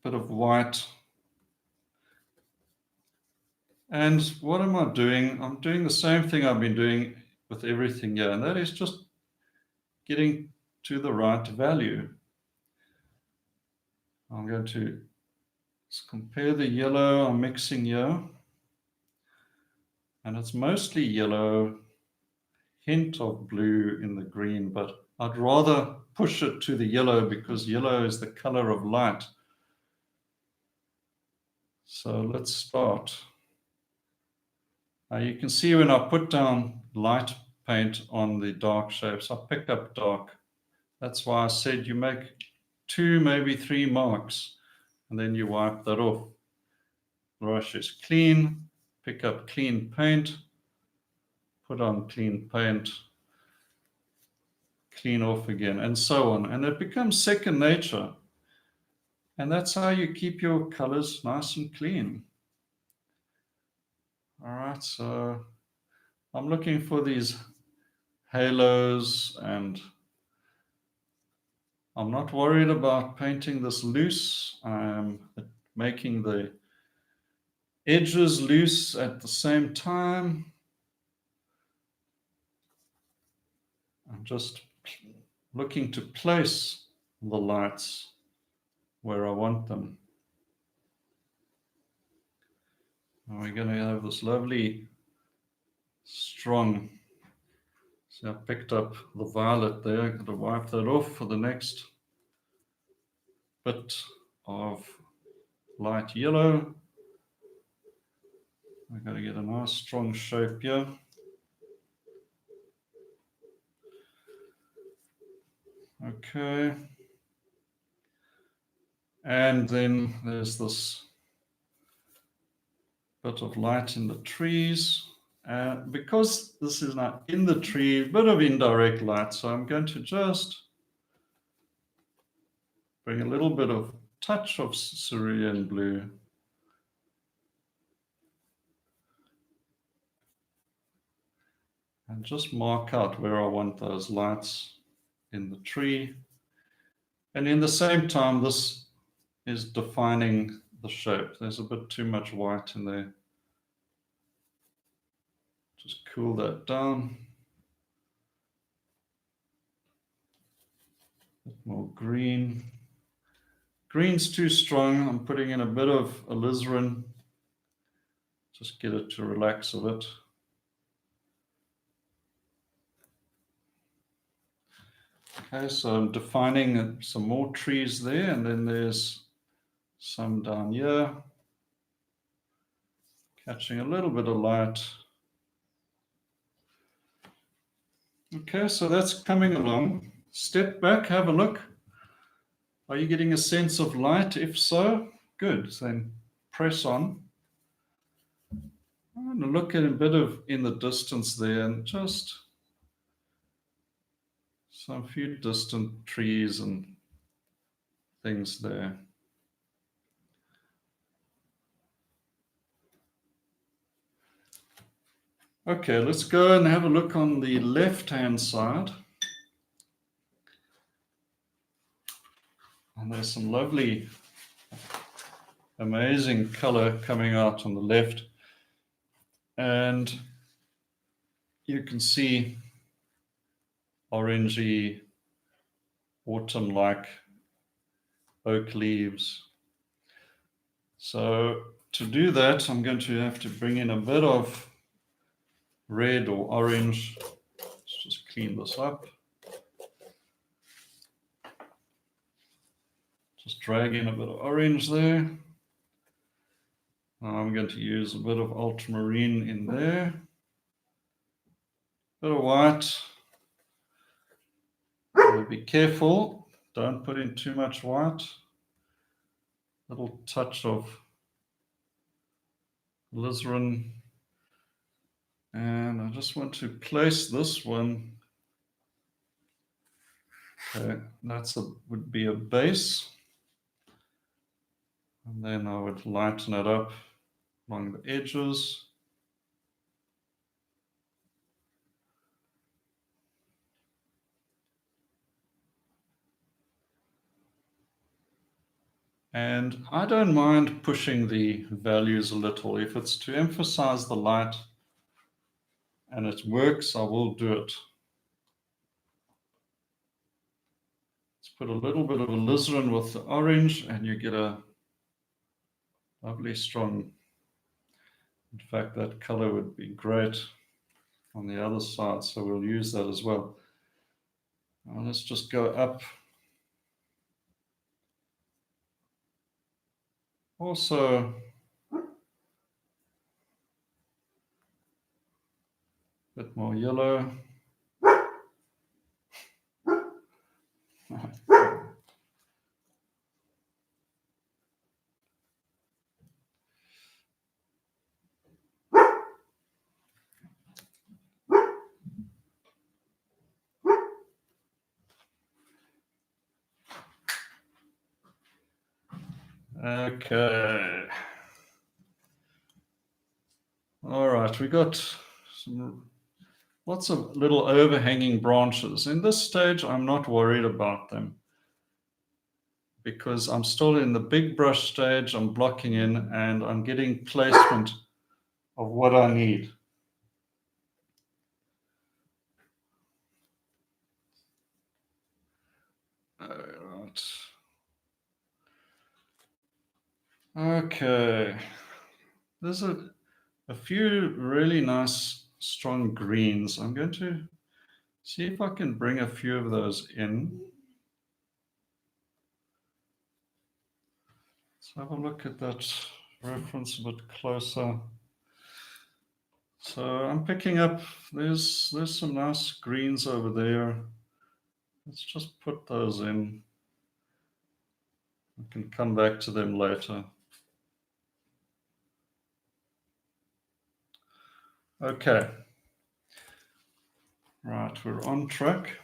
Speaker 1: bit of white. And what am I doing? I'm doing the same thing I've been doing with everything here, and that is just getting to the right value. I'm going to compare the yellow I'm mixing here, and it's mostly yellow, hint of blue in the green, but I'd rather push it to the yellow because yellow is the color of light. So let's start. Now you can see when I put down light paint on the dark shapes, I pick up dark. That's why I said you make 2, maybe 3 marks, and then you wipe that off. Brush is clean, pick up clean paint, put on clean paint, clean off again, and so on. And it becomes second nature. And that's how you keep your colors nice and clean. All right, so I'm looking for these halos, and I'm not worried about painting this loose. I'm making the edges loose at the same time. I'm just looking to place the lights where I want them. And we're going to have this lovely, strong. So I picked up the violet there. I'm going to wipe that off for the next bit of light yellow. We're going to get a nice strong shape here. Okay. And then there's this bit of light in the trees. Because this is not in the tree, a bit of indirect light. So I'm going to just bring a little bit of touch of cerulean blue. And just mark out where I want those lights in the tree. And in the same time, this is defining the shape. There's a bit too much white in there. Just cool that down. A bit more green. Green's too strong. I'm putting in a bit of alizarin. Just get it to relax a bit. Okay, so I'm defining some more trees there, and then there's some down here. Catching a little bit of light. Okay, so that's coming along. Step back, have a look. Are you getting a sense of light? If so, good. Then press on. I'm going to look at a bit of in the distance there and just some few distant trees and things there. Okay, let's go and have a look on the left-hand side. And there's some lovely, amazing color coming out on the left. And you can see orangey, autumn-like oak leaves. So to do that, I'm going to have to bring in a bit of red or orange. Let's just clean this up. Just drag in a bit of orange there. I'm going to use a bit of ultramarine in there. A bit of white. Be careful, don't put in too much white. Little touch of alizarin. And I just want to place this one. Okay, would be a base. And then I would lighten it up along the edges. And I don't mind pushing the values a little. If it's to emphasize the light and it works, I will do it. Let's put a little bit of alizarin with the orange and you get a lovely strong, in fact, that color would be great on the other side, so we'll use that as well. Now let's just go up. Also, a bit more yellow. Okay. All right, we got lots of little overhanging branches. In this stage, I'm not worried about them because I'm still in the big brush stage. I'm blocking in and I'm getting placement of what I need. Right. Okay. There's a few really nice strong greens. I'm going to see if I can bring a few of those in. Let's have a look at that reference a bit closer. So I'm picking up, there's some nice greens over there. Let's just put those in. I can come back to them later. Okay. Right, we're on track.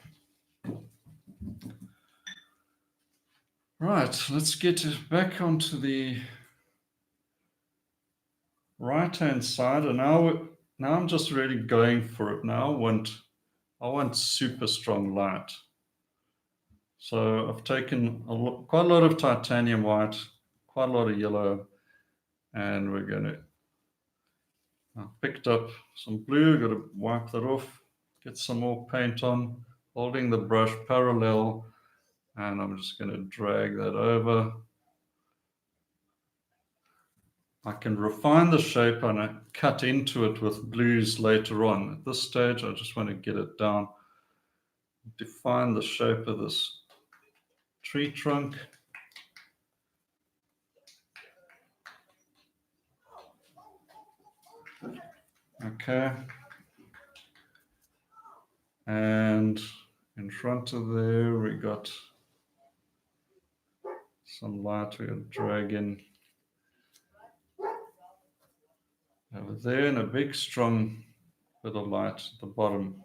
Speaker 1: Right, let's get back onto the right-hand side, and now I'm just really going for it. Now I want super strong light. So I've taken quite a lot of titanium white, quite a lot of yellow, and I picked up some blue, got to wipe that off, get some more paint on, holding the brush parallel, and I'm just going to drag that over. I can refine the shape and I cut into it with blues later on. At this stage, I just want to get it down, define the shape of this tree trunk. Okay. And in front of there, we got some light we're going to drag in over there, and a big strong bit of light at the bottom.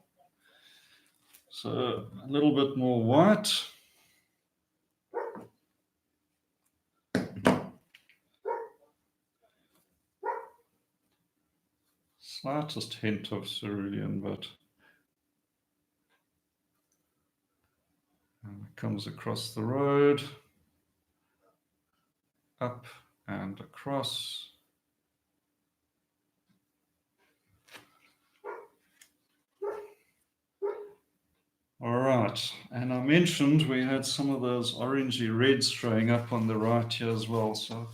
Speaker 1: So a little bit more white. Slightest hint of cerulean, but it comes across the road, up and across. All right, and I mentioned we had some of those orangey reds showing up on the right here as well, so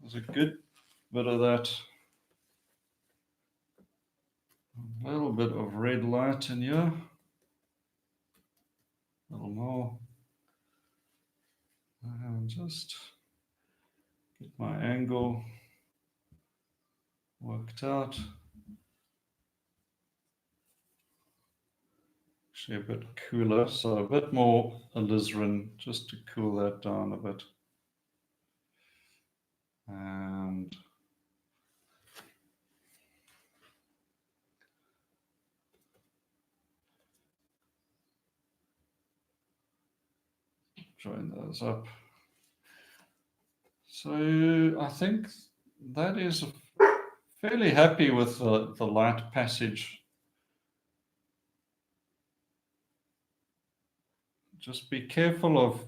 Speaker 1: there's a good bit of that. A little bit of red light in here, a little more, and just get my angle worked out. Actually a bit cooler, so a bit more alizarin just to cool that down a bit. And join those up. So I think that is fairly happy with the light passage. Just be careful of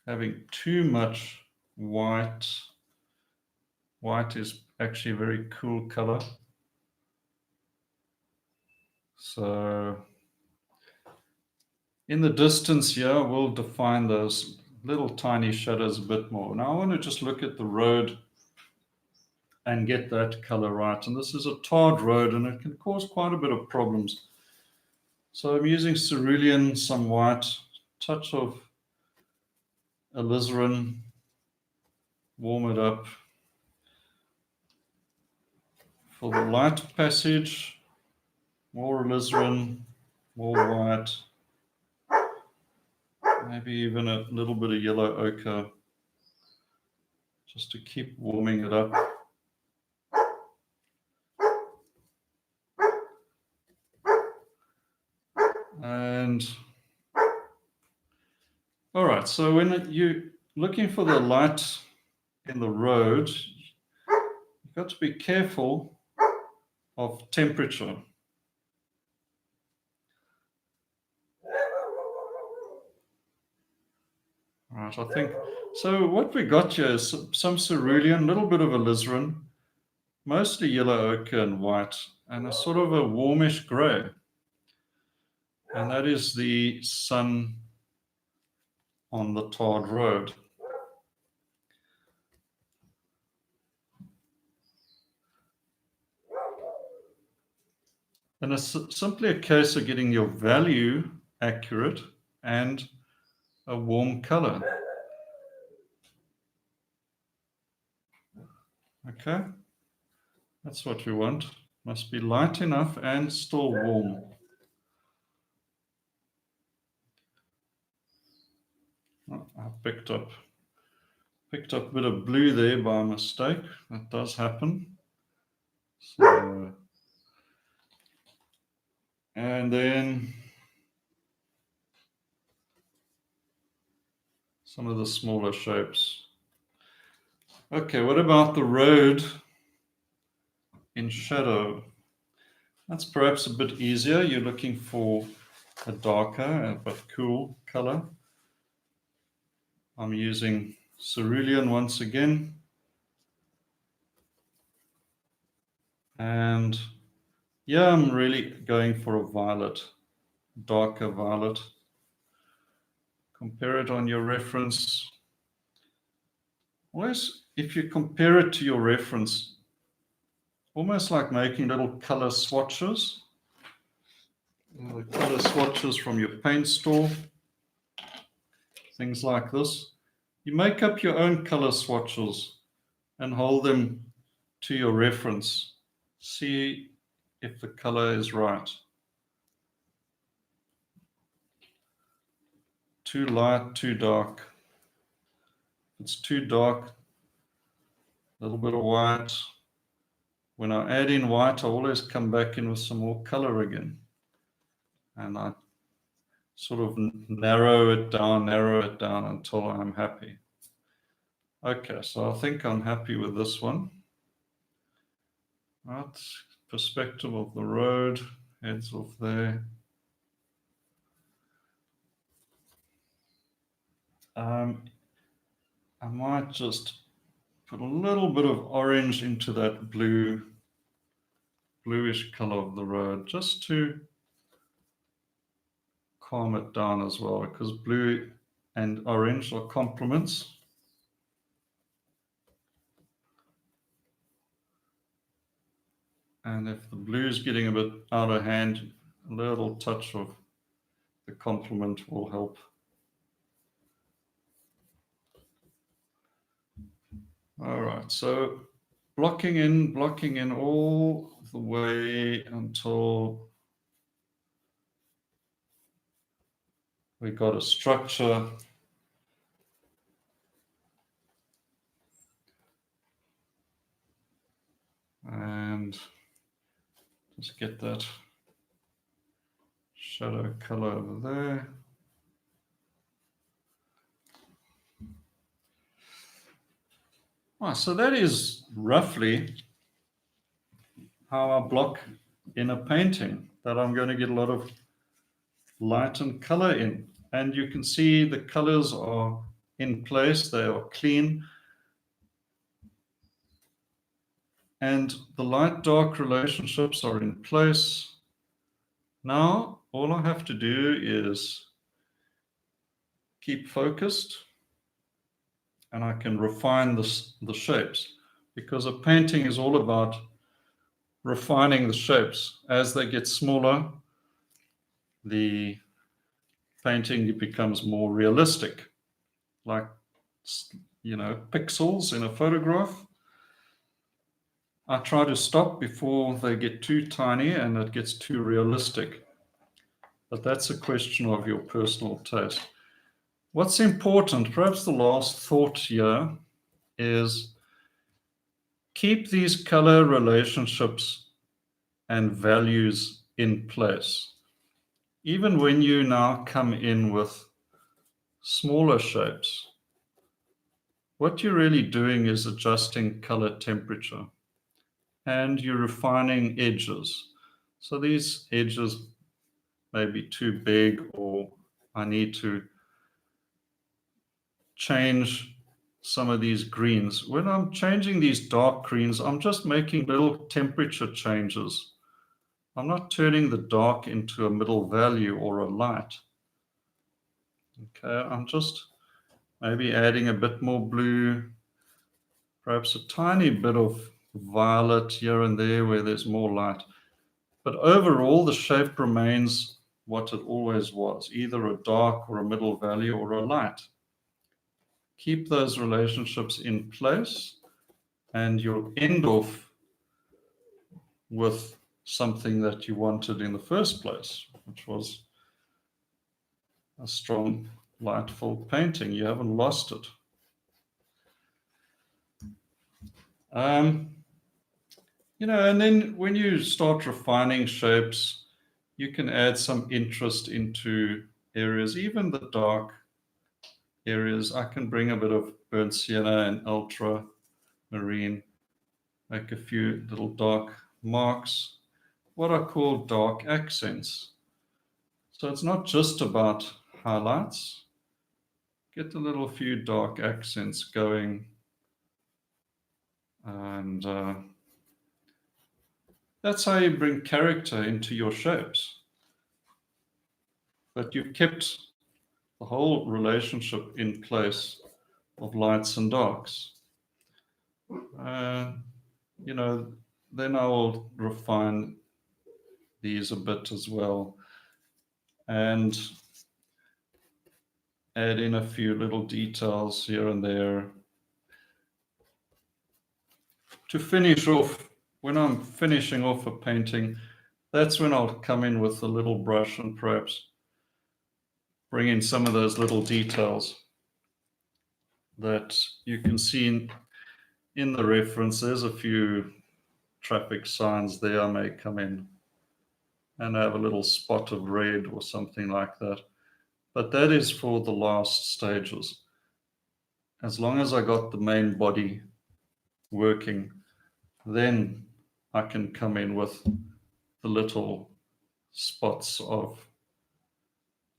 Speaker 1: having too much white. White is actually a very cool color. So in the distance here, we'll define those little tiny shadows a bit more. Now I want to just look at the road and get that color right. And this is a tarred road and it can cause quite a bit of problems. So I'm using cerulean, some white, touch of alizarin, warm it up. For the light passage, more alizarin, more white, maybe even a little bit of yellow ochre, just to keep warming it up. And all right, so when you're looking for the light in the road, you've got to be careful of temperature. Right, I think, so what we got here is some cerulean, a little bit of alizarin, mostly yellow ochre and white, and a sort of a warmish gray. And that is the sun on the tarred road. And it's simply a case of getting your value accurate and a warm color. Okay, that's what we want. Must be light enough and still warm. Oh, I picked up a bit of blue there by mistake. That does happen. So, and then some of the smaller shapes. Okay, what about the road in shadow? That's perhaps a bit easier. You're looking for a darker but cool color. I'm using cerulean once again. And yeah, I'm really going for a violet, darker violet. Compare it on your reference. Always, if you compare it to your reference, almost like making little color swatches. The color swatches from your paint store, things like this. You make up your own color swatches and hold them to your reference. See if the color is right. Too light, too dark. If it's too dark, a little bit of white. When I add in white, I always come back in with some more color again. And I sort of narrow it down until I'm happy. Okay, so I think I'm happy with this one. Right, perspective of the road, heads off there. I might just put a little bit of orange into that bluish color of the road, just to calm it down as well, because blue and orange are complements. And if the blue is getting a bit out of hand, a little touch of the complement will help. All right, so blocking in all the way until we got a structure. And just get that shadow color over there. So that is roughly how I block in a painting, that I'm going to get a lot of light and color in. And you can see the colors are in place, they are clean. And the light-dark relationships are in place. Now, all I have to do is keep focused, and I can refine the shapes, because a painting is all about refining the shapes. As they get smaller, the painting becomes more realistic, like, pixels in a photograph. I try to stop before they get too tiny and it gets too realistic. But that's a question of your personal taste. What's important, perhaps the last thought here, is keep these color relationships and values in place. Even when you now come in with smaller shapes, what you're really doing is adjusting color temperature, and you're refining edges. So these edges may be too big, or I need to change some of these greens. When I'm changing these dark greens, I'm just making little temperature changes. I'm not turning the dark into a middle value or a light. Okay, I'm just maybe adding a bit more blue, perhaps a tiny bit of violet here and there where there's more light. But overall, the shape remains what it always was, either a dark or a middle value or a light. Keep those relationships in place and you'll end off with something that you wanted in the first place, which was a strong, light-filled painting. You haven't lost it. And then when you start refining shapes, you can add some interest into areas, even the dark areas. I can bring a bit of burnt sienna and ultramarine, make a few little dark marks, what I call dark accents. So it's not just about highlights. Get a little few dark accents going, and that's how you bring character into your shapes. But you've kept the whole relationship in place of lights and darks. Then I will refine these a bit as well and add in a few little details here and there. To finish off, when I'm finishing off a painting, that's when I'll come in with a little brush and perhaps bring in some of those little details that you can see in the reference. There's a few traffic signs there. I may come in and have a little spot of red or something like that. But that is for the last stages. As long as I got the main body working, then I can come in with the little spots of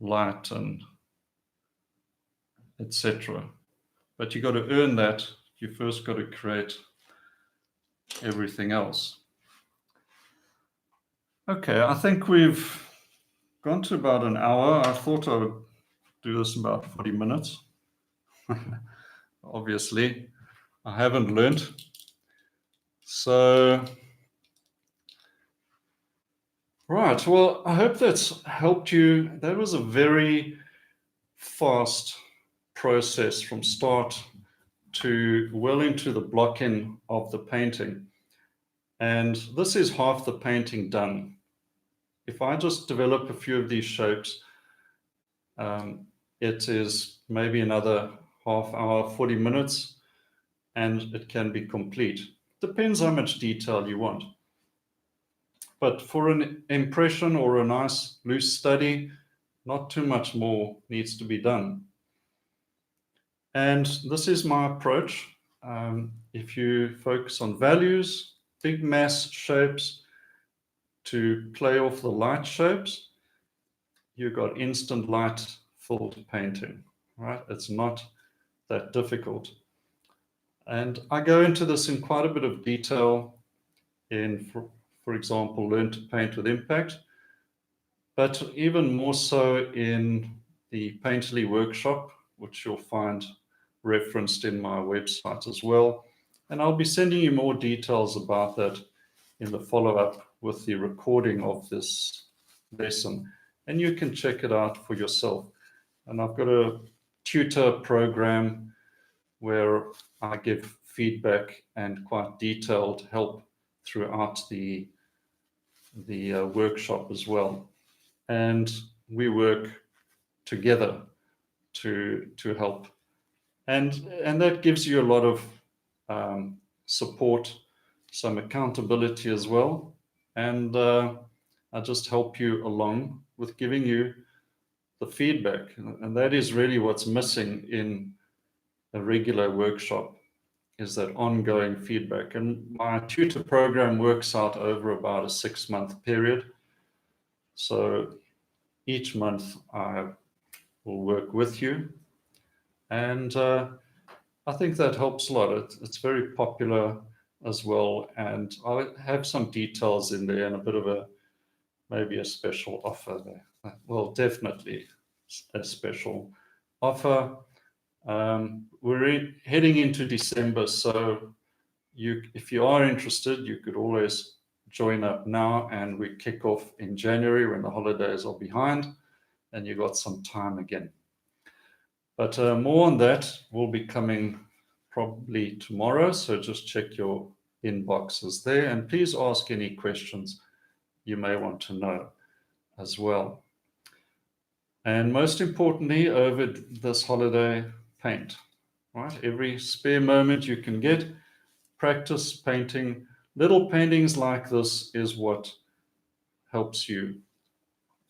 Speaker 1: light and etc. But you got to earn that. You first got to create everything else. Okay, I think we've gone to about an hour. I thought I would do this in about 40 minutes. Obviously, I haven't learned. So, right, well, I hope that's helped you. That was a very fast process from start to well into the block-in of the painting. And this is half the painting done. If I just develop a few of these shapes, it is maybe another half hour, 40 minutes, and it can be complete. Depends how much detail you want. But for an impression or a nice loose study, not too much more needs to be done. And this is my approach. If you focus on values, big mass shapes, to play off the light shapes, you got instant light filled painting, right? It's not that difficult. And I go into this in quite a bit of detail in, for example, Learn to Paint with Impact, but even more so in the Painterly workshop, which you'll find referenced in my website as well. And I'll be sending you more details about that in the follow-up with the recording of this lesson. And you can check it out for yourself. And I've got a tutor program where I give feedback and quite detailed help throughout the workshop as well. And we work together to help. And that gives you a lot of support, some accountability as well. And I just help you along with giving you the feedback. And that is really what's missing in a regular workshop, is that ongoing feedback. And my tutor program works out over about a 6-month period. So each month I will work with you. And I think that helps a lot. It's very popular as well. And I'll have some details in there and a bit of maybe a special offer there. Well, definitely a special offer. We're heading into December, so if you are interested, you could always join up now, and we kick off in January when the holidays are behind, and you got some time again. But more on that will be coming probably tomorrow, so just check your inboxes there, and please ask any questions you may want to know as well. And most importantly, over this holiday, paint, right? Every spare moment you can get, practice painting. Little paintings like this is what helps you.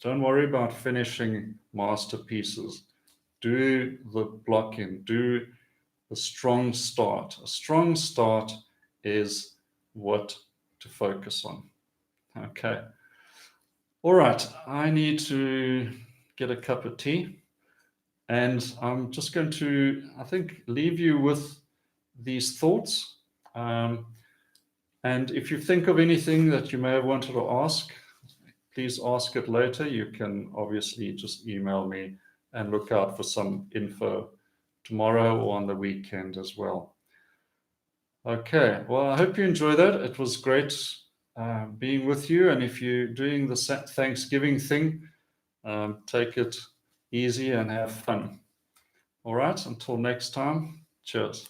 Speaker 1: Don't worry about finishing masterpieces. Do the blocking, do the strong start. A strong start is what to focus on. Okay. All right, I need to get a cup of tea, and I'm just going to, I think, leave you with these thoughts. And if you think of anything that you may have wanted to ask, please ask it later. You can obviously just email me, and look out for some info tomorrow or on the weekend as well. Okay, well, I hope you enjoy that. It was great being with you. And if you're doing the Thanksgiving thing, take it easy and have fun. All right, until next time, cheers.